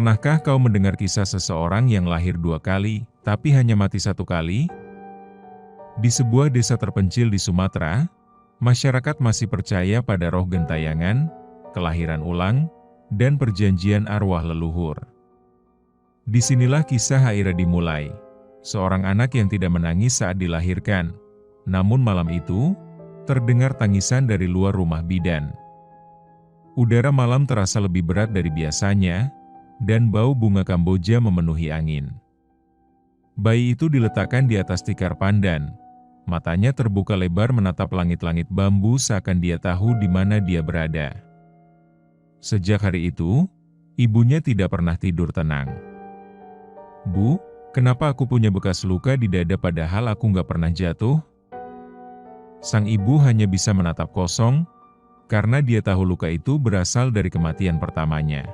Pernahkah kau mendengar kisah seseorang yang lahir 2 kali, tapi hanya mati 1 kali? Di sebuah desa terpencil di Sumatera, masyarakat masih percaya pada roh gentayangan, kelahiran ulang, dan perjanjian arwah leluhur. Disinilah kisah Aira dimulai, seorang anak yang tidak menangis saat dilahirkan. Namun malam itu, terdengar tangisan dari luar rumah bidan. Udara malam terasa lebih berat dari biasanya, dan bau bunga Kamboja memenuhi angin. Bayi itu diletakkan di atas tikar pandan. Matanya terbuka lebar menatap langit-langit bambu seakan dia tahu di mana dia berada. Sejak hari itu, ibunya tidak pernah tidur tenang. "Bu, kenapa aku punya bekas luka di dada padahal aku nggak pernah jatuh?" Sang ibu hanya bisa menatap kosong, karena dia tahu luka itu berasal dari kematian pertamanya.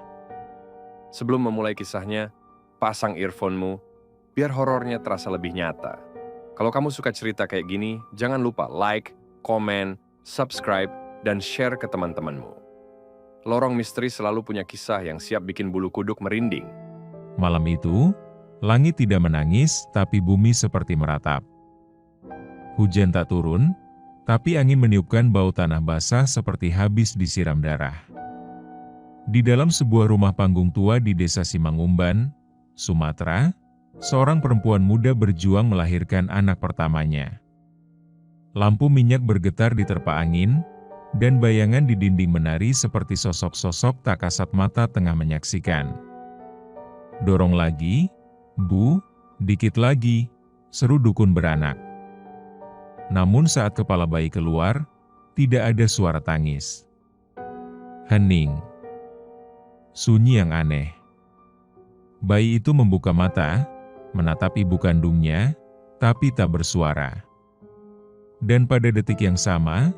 Sebelum memulai kisahnya, pasang earphone-mu, biar horornya terasa lebih nyata. Kalau kamu suka cerita kayak gini, jangan lupa like, komen, subscribe, dan share ke teman-temanmu. Lorong Misteri selalu punya kisah yang siap bikin bulu kuduk merinding. Malam itu, langit tidak menangis, tapi bumi seperti meratap. Hujan tak turun, tapi angin meniupkan bau tanah basah seperti habis disiram darah. Di dalam sebuah rumah panggung tua di desa Simangumban, Sumatera, seorang perempuan muda berjuang melahirkan anak pertamanya. Lampu minyak bergetar diterpa angin, dan bayangan di dinding menari seperti sosok-sosok tak kasat mata tengah menyaksikan. "Dorong lagi, Bu, dikit lagi," seru dukun beranak. Namun saat kepala bayi keluar, tidak ada suara tangis. Hening. Sunyi yang aneh. Bayi itu membuka mata, menatap ibu kandungnya, tapi tak bersuara. Dan pada detik yang sama,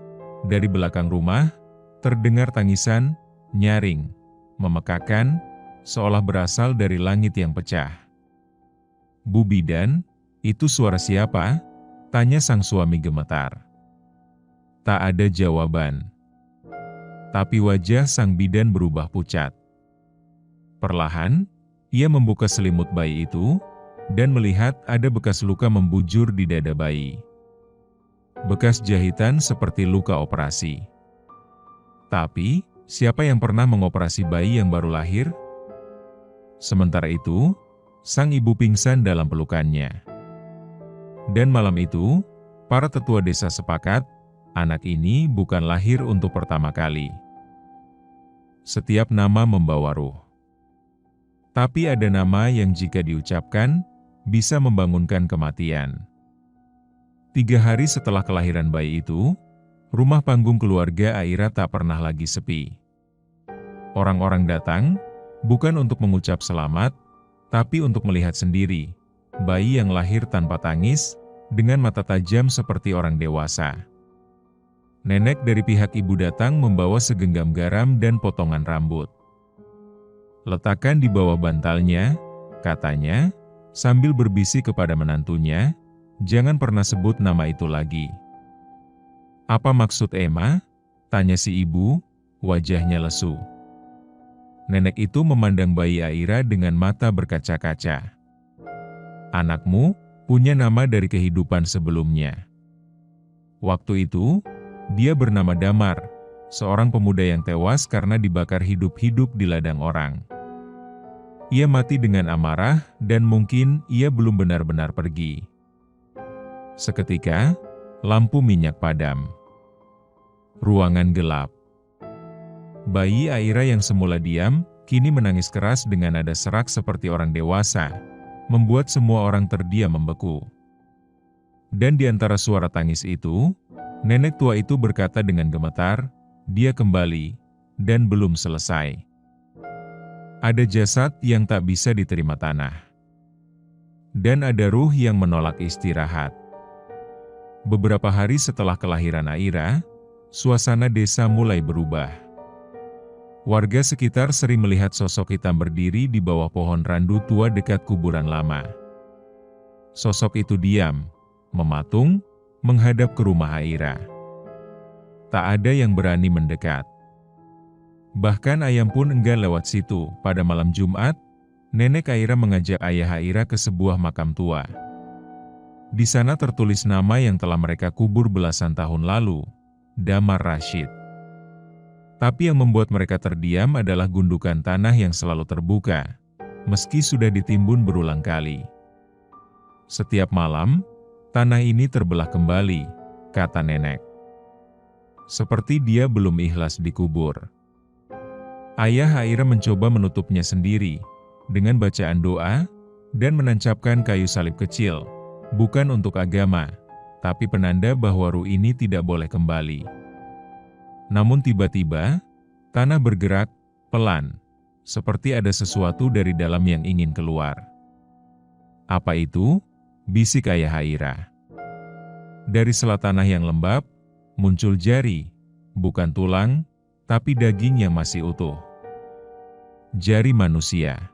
dari belakang rumah, terdengar tangisan, nyaring, memekakan, seolah berasal dari langit yang pecah. "Bu bidan, itu suara siapa?" tanya sang suami gemetar. Tak ada jawaban. Tapi wajah sang bidan berubah pucat. Perlahan, ia membuka selimut bayi itu, dan melihat ada bekas luka membujur di dada bayi. Bekas jahitan seperti luka operasi. Tapi, siapa yang pernah mengoperasi bayi yang baru lahir? Sementara itu, sang ibu pingsan dalam pelukannya. Dan malam itu, para tetua desa sepakat, anak ini bukan lahir untuk pertama kali. Setiap nama membawa ruh. Tapi ada nama yang jika diucapkan, bisa membangunkan kematian. 3 hari setelah kelahiran bayi itu, rumah panggung keluarga Aira tak pernah lagi sepi. Orang-orang datang, bukan untuk mengucap selamat, tapi untuk melihat sendiri, bayi yang lahir tanpa tangis, dengan mata tajam seperti orang dewasa. Nenek dari pihak ibu datang membawa segenggam garam dan potongan rambut. "Letakkan di bawah bantalnya," katanya, sambil berbisik kepada menantunya, "jangan pernah sebut nama itu lagi." "Apa maksud Emma?" tanya si ibu, wajahnya lesu. Nenek itu memandang bayi Aira dengan mata berkaca-kaca. "Anakmu punya nama dari kehidupan sebelumnya. Waktu itu, dia bernama Damar, seorang pemuda yang tewas karena dibakar hidup-hidup di ladang orang. Ia mati dengan amarah dan mungkin ia belum benar-benar pergi." Seketika, lampu minyak padam. Ruangan gelap. Bayi Aira yang semula diam, kini menangis keras dengan nada serak seperti orang dewasa, membuat semua orang terdiam membeku. Dan di antara suara tangis itu, nenek tua itu berkata dengan gemetar, "Dia kembali, dan belum selesai. Ada jasad yang tak bisa diterima tanah. Dan ada ruh yang menolak istirahat." Beberapa hari setelah kelahiran Aira, suasana desa mulai berubah. Warga sekitar sering melihat sosok hitam berdiri di bawah pohon randu tua dekat kuburan lama. Sosok itu diam, mematung, menghadap ke rumah Aira. Tak ada yang berani mendekat. Bahkan ayam pun enggan lewat situ. Pada malam Jumat, Nenek Aira mengajak ayah Aira ke sebuah makam tua. Di sana tertulis nama yang telah mereka kubur belasan tahun lalu, Damar Rashid. Tapi yang membuat mereka terdiam adalah gundukan tanah yang selalu terbuka, meski sudah ditimbun berulang kali. Setiap malam, tanah ini terbelah kembali, kata nenek. Seperti dia belum ikhlas dikubur. Ayah Aira mencoba menutupnya sendiri, dengan bacaan doa, dan menancapkan kayu salib kecil, bukan untuk agama, tapi penanda bahwa ruh ini tidak boleh kembali. Namun tiba-tiba, tanah bergerak, pelan, seperti ada sesuatu dari dalam yang ingin keluar. Apa itu? Bisik ayah Aira. Dari sela tanah yang lembab, muncul jari, bukan tulang, tapi daging yang masih utuh. Jari manusia.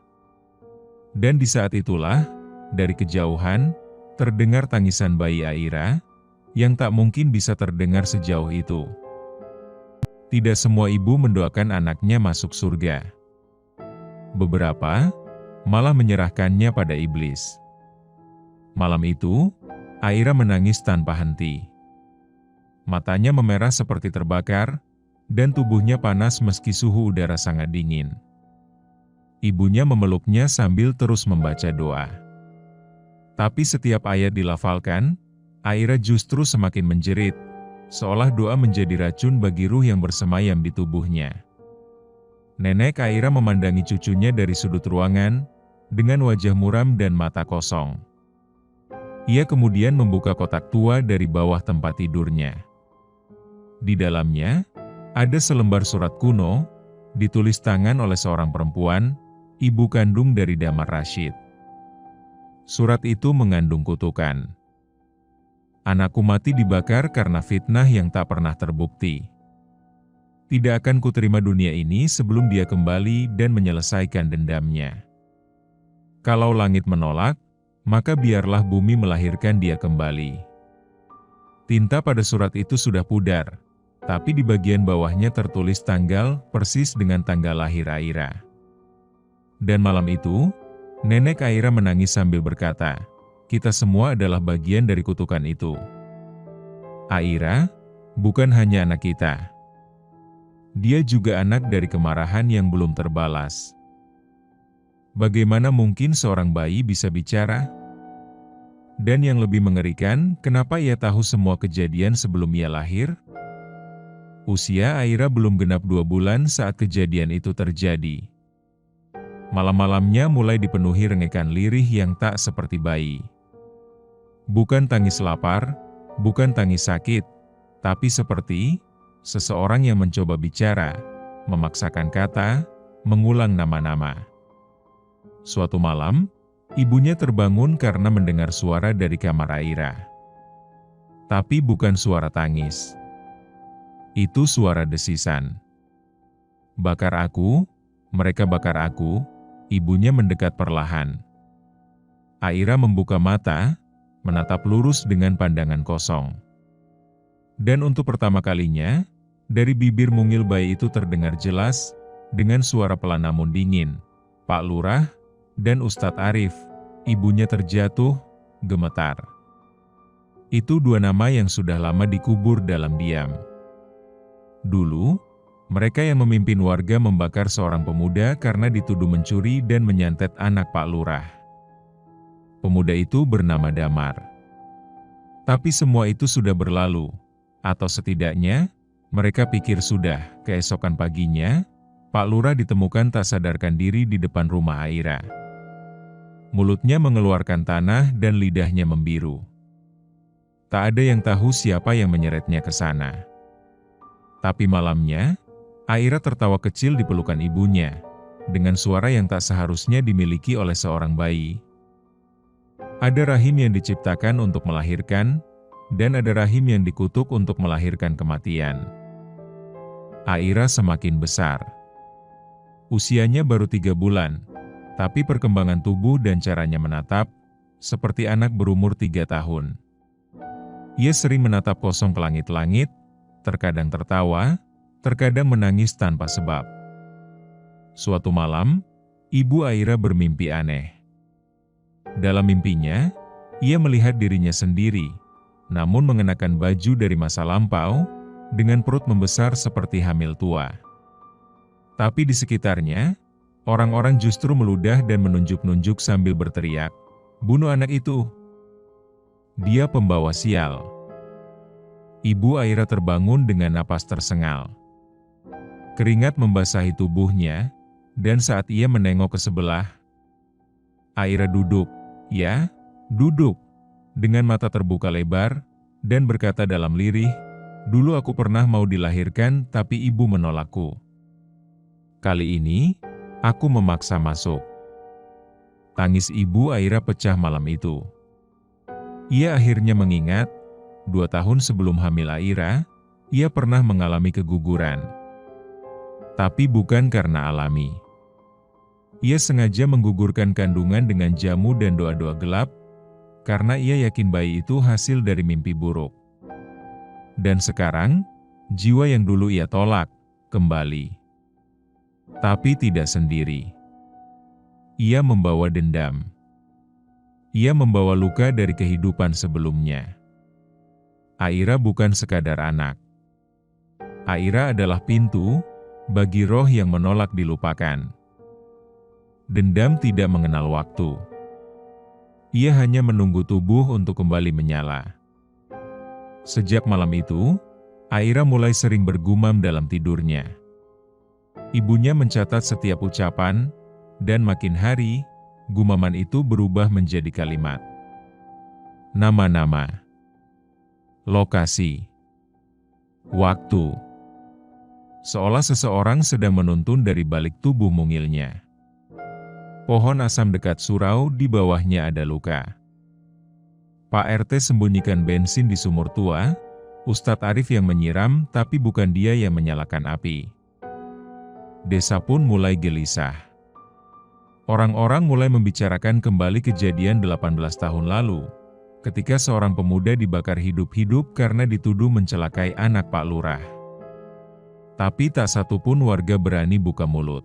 Dan di saat itulah, dari kejauhan, terdengar tangisan bayi Aira, yang tak mungkin bisa terdengar sejauh itu. Tidak semua ibu mendoakan anaknya masuk surga. Beberapa, malah menyerahkannya pada iblis. Malam itu, Aira menangis tanpa henti. Matanya memerah seperti terbakar, dan tubuhnya panas meski suhu udara sangat dingin. Ibunya memeluknya sambil terus membaca doa. Tapi setiap ayat dilafalkan, Aira justru semakin menjerit, seolah doa menjadi racun bagi ruh yang bersemayam di tubuhnya. Nenek Aira memandangi cucunya dari sudut ruangan, dengan wajah muram dan mata kosong. Ia kemudian membuka kotak tua dari bawah tempat tidurnya. Di dalamnya, ada selembar surat kuno, ditulis tangan oleh seorang perempuan, ibu kandung dari Damar Rashid. Surat itu mengandung kutukan. Anakku mati dibakar karena fitnah yang tak pernah terbukti. Tidak akan kuterima dunia ini sebelum dia kembali dan menyelesaikan dendamnya. Kalau langit menolak, maka biarlah bumi melahirkan dia kembali. Tinta pada surat itu sudah pudar, tapi di bagian bawahnya tertulis tanggal persis dengan tanggal lahir Aira. Dan malam itu, nenek Aira menangis sambil berkata, kita semua adalah bagian dari kutukan itu. Aira, bukan hanya anak kita. Dia juga anak dari kemarahan yang belum terbalas. Bagaimana mungkin seorang bayi bisa bicara? Dan yang lebih mengerikan, kenapa ia tahu semua kejadian sebelum ia lahir? Usia Aira belum genap 2 bulan saat kejadian itu terjadi. Malam-malamnya mulai dipenuhi rengekan lirih yang tak seperti bayi. Bukan tangis lapar, bukan tangis sakit, tapi seperti seseorang yang mencoba bicara, memaksakan kata, mengulang nama-nama. Suatu malam, ibunya terbangun karena mendengar suara dari kamar Aira. Tapi bukan suara tangis. Itu suara desisan. Bakar aku, mereka bakar aku, ibunya mendekat perlahan. Aira membuka mata, menatap lurus dengan pandangan kosong. Dan untuk pertama kalinya, dari bibir mungil bayi itu terdengar jelas, dengan suara pelan namun dingin, Pak Lurah, dan Ustadz Arif, ibunya terjatuh, gemetar. Itu 2 nama yang sudah lama dikubur dalam diam. Dulu, mereka yang memimpin warga membakar seorang pemuda karena dituduh mencuri dan menyantet anak Pak Lurah. Pemuda itu bernama Damar. Tapi semua itu sudah berlalu, atau setidaknya, mereka pikir sudah. Keesokan paginya, Pak Lurah ditemukan tak sadarkan diri di depan rumah Aira. Mulutnya mengeluarkan tanah dan lidahnya membiru. Tak ada yang tahu siapa yang menyeretnya ke sana. Tapi malamnya, Aira tertawa kecil di pelukan ibunya, dengan suara yang tak seharusnya dimiliki oleh seorang bayi. Ada rahim yang diciptakan untuk melahirkan, dan ada rahim yang dikutuk untuk melahirkan kematian. Aira semakin besar. Usianya baru 3 bulan, tapi perkembangan tubuh dan caranya menatap, seperti anak berumur 3 tahun. Ia sering menatap kosong ke langit-langit, terkadang tertawa, terkadang menangis tanpa sebab. Suatu malam, Ibu Aira bermimpi aneh. Dalam mimpinya, ia melihat dirinya sendiri, namun mengenakan baju dari masa lampau, dengan perut membesar seperti hamil tua. Tapi di sekitarnya, orang-orang justru meludah dan menunjuk-nunjuk sambil berteriak, "Bunuh anak itu! Dia pembawa sial!" Ibu Aira terbangun dengan napas tersengal. Keringat membasahi tubuhnya, dan saat ia menengok ke sebelah, Aira duduk, duduk, dengan mata terbuka lebar, dan berkata dalam lirih, "Dulu aku pernah mau dilahirkan tapi ibu menolakku. Kali ini, aku memaksa masuk." Tangis ibu Aira pecah malam itu. Ia akhirnya mengingat, 2 tahun sebelum hamil Aira, ia pernah mengalami keguguran. Tapi bukan karena alami. Ia sengaja menggugurkan kandungan dengan jamu dan doa-doa gelap, karena ia yakin bayi itu hasil dari mimpi buruk. Dan sekarang, jiwa yang dulu ia tolak, kembali. Tapi tidak sendiri. Ia membawa dendam. Ia membawa luka dari kehidupan sebelumnya. Aira bukan sekadar anak. Aira adalah pintu bagi roh yang menolak dilupakan. Dendam tidak mengenal waktu. Ia hanya menunggu tubuh untuk kembali menyala. Sejak malam itu, Aira mulai sering bergumam dalam tidurnya. Ibunya mencatat setiap ucapan, dan makin hari, gumaman itu berubah menjadi kalimat. Nama-nama, lokasi, waktu. Seolah seseorang sedang menuntun dari balik tubuh mungilnya. Pohon asam dekat surau, di bawahnya ada luka. Pak RT sembunyikan bensin di sumur tua, Ustadz Arif yang menyiram tapi bukan dia yang menyalakan api. Desa pun mulai gelisah. Orang-orang mulai membicarakan kembali kejadian 18 tahun lalu, ketika seorang pemuda dibakar hidup-hidup karena dituduh mencelakai anak Pak Lurah. Tapi tak satu pun warga berani buka mulut.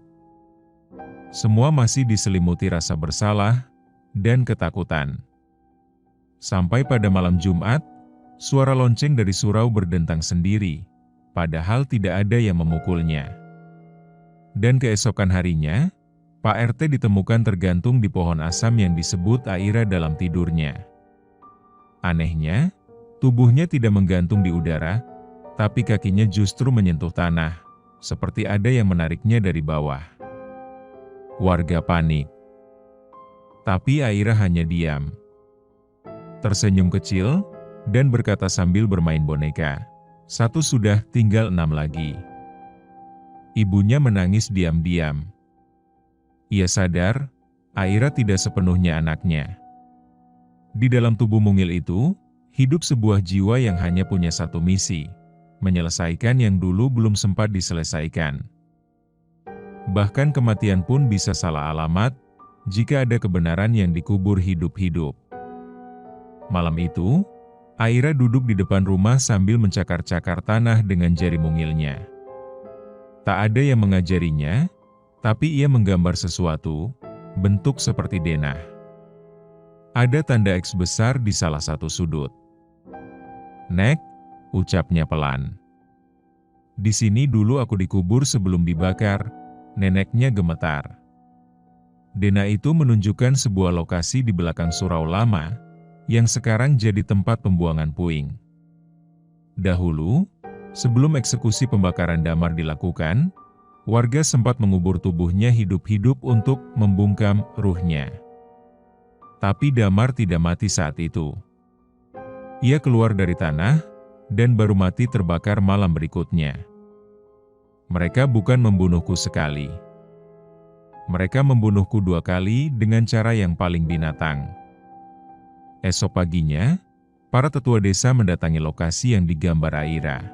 Semua masih diselimuti rasa bersalah dan ketakutan. Sampai pada malam Jumat, suara lonceng dari surau berdentang sendiri, padahal tidak ada yang memukulnya. Dan keesokan harinya, Pak RT ditemukan tergantung di pohon asam yang disebut Aira dalam tidurnya. Anehnya, tubuhnya tidak menggantung di udara, tapi kakinya justru menyentuh tanah, seperti ada yang menariknya dari bawah. Warga panik. Tapi Aira hanya diam. Tersenyum kecil, dan berkata sambil bermain boneka, "1 sudah, tinggal 6 lagi." Ibunya menangis diam-diam. Ia sadar, Aira tidak sepenuhnya anaknya. Di dalam tubuh mungil itu, hidup sebuah jiwa yang hanya punya satu misi, menyelesaikan yang dulu belum sempat diselesaikan. Bahkan kematian pun bisa salah alamat, jika ada kebenaran yang dikubur hidup-hidup. Malam itu, Aira duduk di depan rumah sambil mencakar-cakar tanah dengan jari mungilnya. Tak ada yang mengajarinya, tapi ia menggambar sesuatu, bentuk seperti denah. Ada tanda X besar di salah satu sudut. "Nek," ucapnya pelan. "Di sini dulu aku dikubur sebelum dibakar." Neneknya gemetar. Denah itu menunjukkan sebuah lokasi di belakang surau lama, yang sekarang jadi tempat pembuangan puing. Dahulu, sebelum eksekusi pembakaran damar dilakukan, warga sempat mengubur tubuhnya hidup-hidup untuk membungkam ruhnya. Tapi damar tidak mati saat itu. Ia keluar dari tanah, dan baru mati terbakar malam berikutnya. Mereka bukan membunuhku sekali. Mereka membunuhku 2 kali dengan cara yang paling binatang. Esok paginya, para tetua desa mendatangi lokasi yang digambar Aira.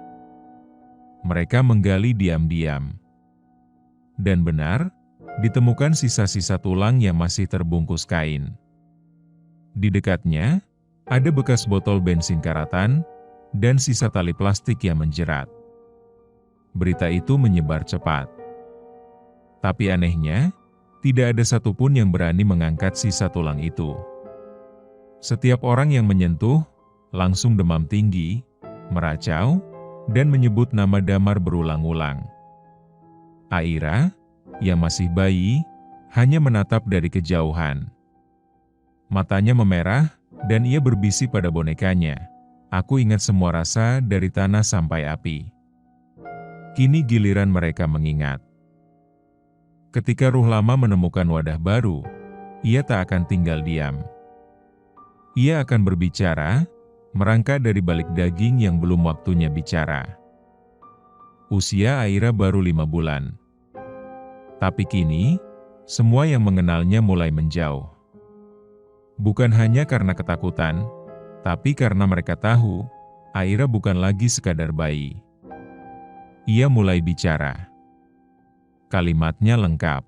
Mereka menggali diam-diam. Dan benar, ditemukan sisa-sisa tulang yang masih terbungkus kain. Di dekatnya, ada bekas botol bensin karatan, dan sisa tali plastik yang menjerat. Berita itu menyebar cepat. Tapi anehnya, Tidak ada satupun yang berani mengangkat sisa tulang itu. Setiap orang yang menyentuh, langsung demam tinggi, meracau, dan menyebut nama Damar berulang-ulang. Aira, yang masih bayi, hanya menatap dari kejauhan. Matanya memerah, dan ia berbisi pada bonekanya. Aku ingat semua rasa dari tanah sampai api. Kini giliran mereka mengingat. Ketika ruh lama menemukan wadah baru, ia tak akan tinggal diam. Ia akan berbicara, merangkak dari balik daging yang belum waktunya bicara. Usia Aira baru 5 bulan. Tapi kini, semua yang mengenalnya mulai menjauh. Bukan hanya karena ketakutan, tapi karena mereka tahu, Aira bukan lagi sekadar bayi. Ia mulai bicara. Kalimatnya lengkap,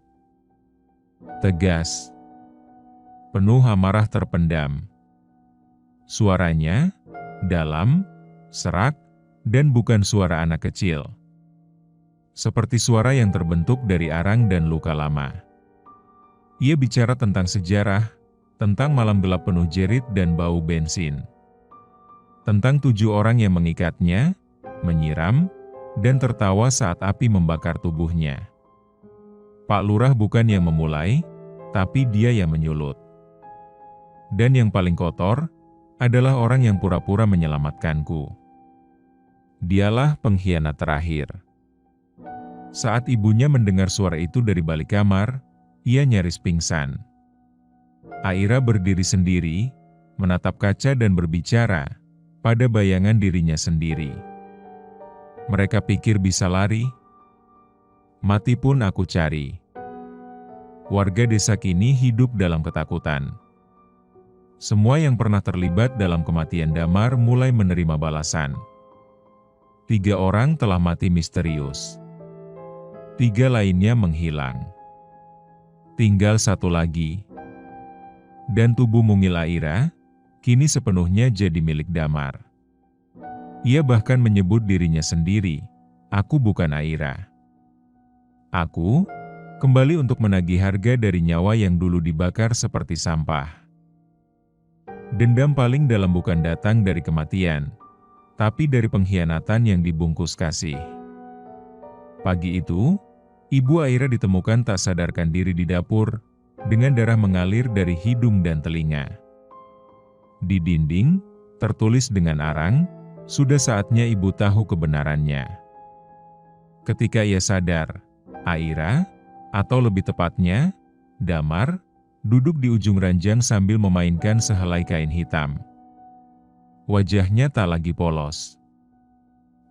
tegas, penuh amarah terpendam. Suaranya dalam, serak, dan bukan suara anak kecil. Seperti suara yang terbentuk dari arang dan luka lama. Ia bicara tentang sejarah, tentang malam gelap penuh jerit dan bau bensin. Tentang 7 orang yang mengikatnya, menyiram, dan tertawa saat api membakar tubuhnya. Pak Lurah bukan yang memulai, tapi dia yang menyulut. Dan yang paling kotor, adalah orang yang pura-pura menyelamatkanku. Dialah pengkhianat terakhir. Saat ibunya mendengar suara itu dari balik kamar, ia nyaris pingsan. Aira berdiri sendiri, menatap kaca dan berbicara, pada bayangan dirinya sendiri. Mereka pikir bisa lari. Mati pun aku cari. Warga desa kini hidup dalam ketakutan. Semua yang pernah terlibat dalam kematian Damar mulai menerima balasan. 3 orang telah mati misterius. 3 lainnya menghilang. Tinggal 1 lagi. Dan tubuh mungil Aira, kini sepenuhnya jadi milik Damar. Ia bahkan menyebut dirinya sendiri, "Aku bukan Aira. Aku kembali untuk menagih harga dari nyawa yang dulu dibakar seperti sampah." Dendam paling dalam bukan datang dari kematian, tapi dari pengkhianatan yang dibungkus kasih. Pagi itu, ibu Aira ditemukan tak sadarkan diri di dapur, dengan darah mengalir dari hidung dan telinga. Di dinding, tertulis dengan arang, "Sudah saatnya ibu tahu kebenarannya." Ketika ia sadar, Aira, atau lebih tepatnya, Damar, duduk di ujung ranjang sambil memainkan sehelai kain hitam. Wajahnya tak lagi polos.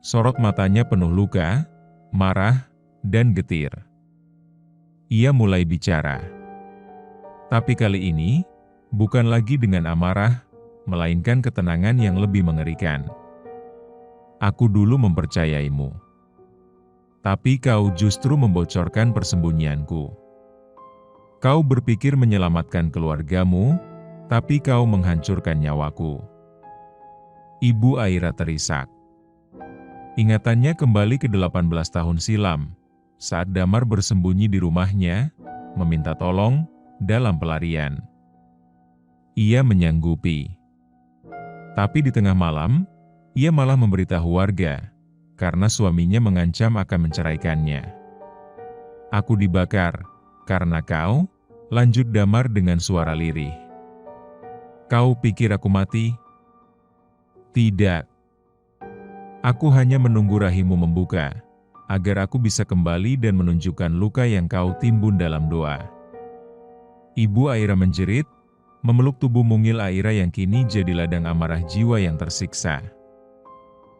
Sorot matanya penuh luka, marah, dan getir. Ia mulai bicara. Tapi kali ini, bukan lagi dengan amarah, melainkan ketenangan yang lebih mengerikan. "Aku dulu mempercayaimu. Tapi kau justru membocorkan persembunyianku. Kau berpikir menyelamatkan keluargamu, tapi kau menghancurkan nyawaku." Ibu Aira terisak. Ingatannya kembali ke 18 tahun silam, saat Damar bersembunyi di rumahnya, meminta tolong, dalam pelarian. Ia menyanggupi. Tapi di tengah malam, ia malah memberitahu warga, karena suaminya mengancam akan menceraikannya. "Aku dibakar, karena kau," lanjut Damar dengan suara lirih. "Kau pikir aku mati? Tidak. Aku hanya menunggu rahimmu membuka, agar aku bisa kembali dan menunjukkan luka yang kau timbun dalam doa." Ibu Aira menjerit, memeluk tubuh mungil Aira yang kini jadi ladang amarah jiwa yang tersiksa.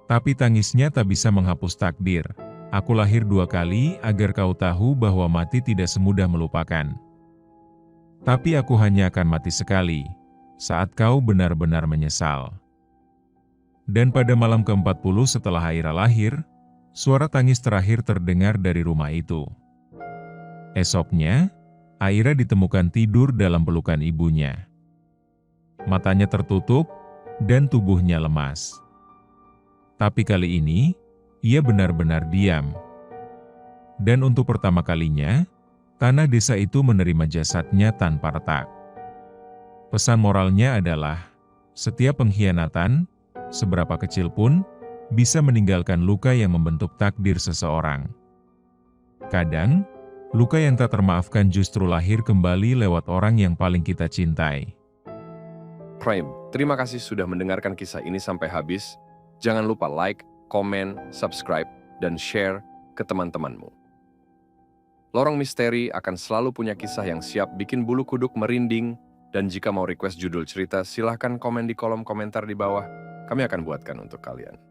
Tapi tangisnya tak bisa menghapus takdir. "Aku lahir 2 kali agar kau tahu bahwa mati tidak semudah melupakan. Tapi aku hanya akan mati sekali, saat kau benar-benar menyesal." Dan pada malam ke-40 setelah Aira lahir, suara tangis terakhir terdengar dari rumah itu. Esoknya, Aira ditemukan tidur dalam pelukan ibunya. Matanya tertutup, dan tubuhnya lemas. Tapi kali ini, ia benar-benar diam. Dan untuk pertama kalinya, tanah desa itu menerima jasadnya tanpa retak. Pesan moralnya adalah, setiap pengkhianatan, seberapa kecil pun, bisa meninggalkan luka yang membentuk takdir seseorang. Kadang, luka yang tak termaafkan justru lahir kembali lewat orang yang paling kita cintai. Prime, terima kasih sudah mendengarkan kisah ini sampai habis. Jangan lupa like, komen, subscribe, dan share ke teman-temanmu. Lorong Misteri akan selalu punya kisah yang siap bikin bulu kuduk merinding, dan jika mau request judul cerita, silahkan komen di kolom komentar di bawah. Kami akan buatkan untuk kalian.